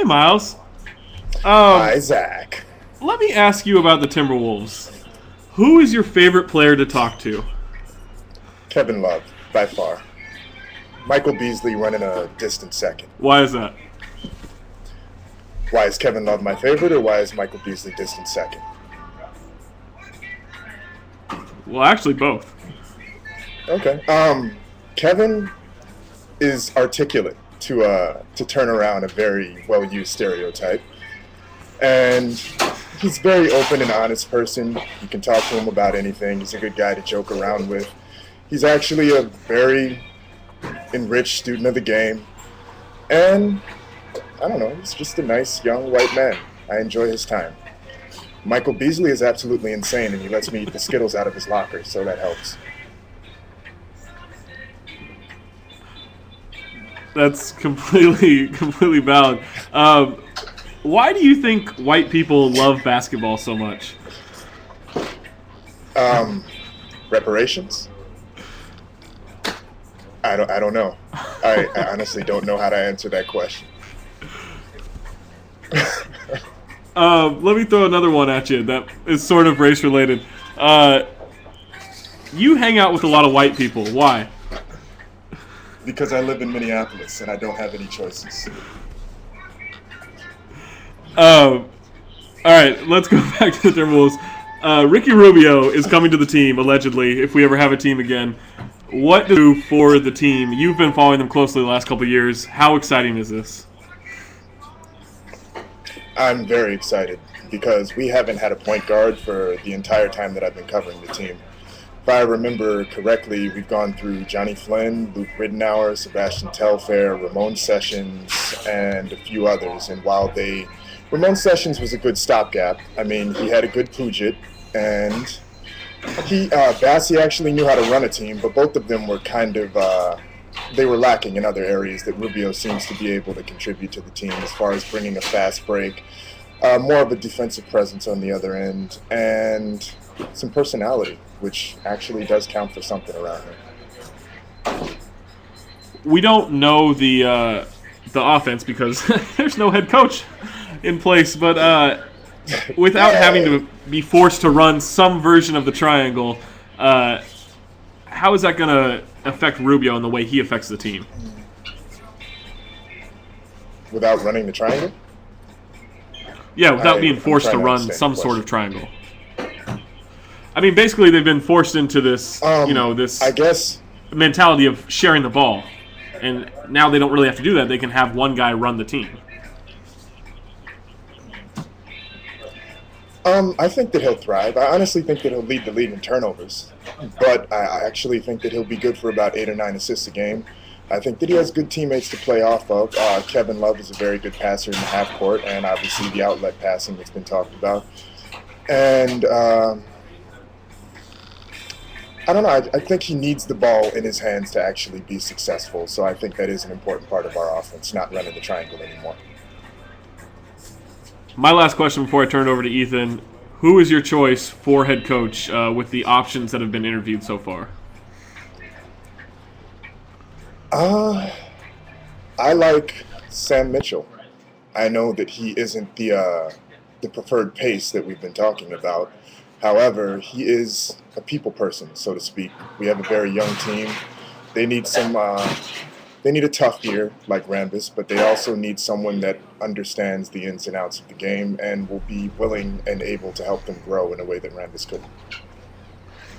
Hey, Miles. Hi, Zach. Let me ask you about the Timberwolves. Who is your favorite player to talk to? Kevin Love, by far. Michael Beasley running a distant second. Why is that? Why is Kevin Love my favorite, or why is Michael Beasley distant second? Well, actually, both. Okay. Kevin is articulate to turn around a very well-used stereotype, and he's a very open and honest person. You can talk to him about anything. He's a good guy to joke around with. He's actually a very enriched student of the game, and I don't know, he's just a nice young white man. I enjoy his time. Michael Beasley is absolutely insane, and he lets me eat the Skittles out of his locker, so that helps. That's completely valid. Why do you think white people love basketball so much? Reparations? I don't know. I honestly don't know how to answer that question. Let me throw another one at you that is sort of race related. You hang out with a lot of white people. Why? Because I live in Minneapolis and I don't have any choices. All right, let's go back to the Timberwolves. Ricky Rubio is coming to the team, allegedly, if we ever have a team again. What do you do for the team? You've been following them closely the last couple of years. How exciting is this? I'm very excited because we haven't had a point guard for the entire time that I've been covering the team. If I remember correctly, we've gone through Johnny Flynn, Luke Ridenour, Sebastian Telfair, Ramon Sessions, and a few others. And while Ramon Sessions was a good stopgap, I mean, he had a good Puget, and Bassie actually knew how to run a team, but both of them were kind of they were lacking in other areas that Rubio seems to be able to contribute to the team as far as bringing a fast break, more of a defensive presence on the other end, and some personality, which actually does count for something around here. We don't know the offense because there's no head coach in place, but without having to be forced to run some version of the triangle, how is that going to affect Rubio in the way he affects the team? Without running the triangle? Yeah, without being forced to run some sort of triangle. I mean, basically, they've been forced into this, this I guess mentality of sharing the ball, and now they don't really have to do that. They can have one guy run the team. I think that he'll thrive. I honestly think that he'll lead the league in turnovers, but I actually think that he'll be good for about 8 or 9 assists a game. I think that he has good teammates to play off of. Kevin Love is a very good passer in the half court, and obviously the outlet passing that's been talked about. And I don't know. I think he needs the ball in his hands to actually be successful. So I think that is an important part of our offense, not running the triangle anymore. My last question before I turn it over to Ethan. Who is your choice for head coach with the options that have been interviewed so far? I like Sam Mitchell. I know that he isn't the preferred pace that we've been talking about. However, he is a people person, so to speak. We have a very young team. They need they need a tough ear like Rambis, but they also need someone that understands the ins and outs of the game and will be willing and able to help them grow in a way that Rambis couldn't.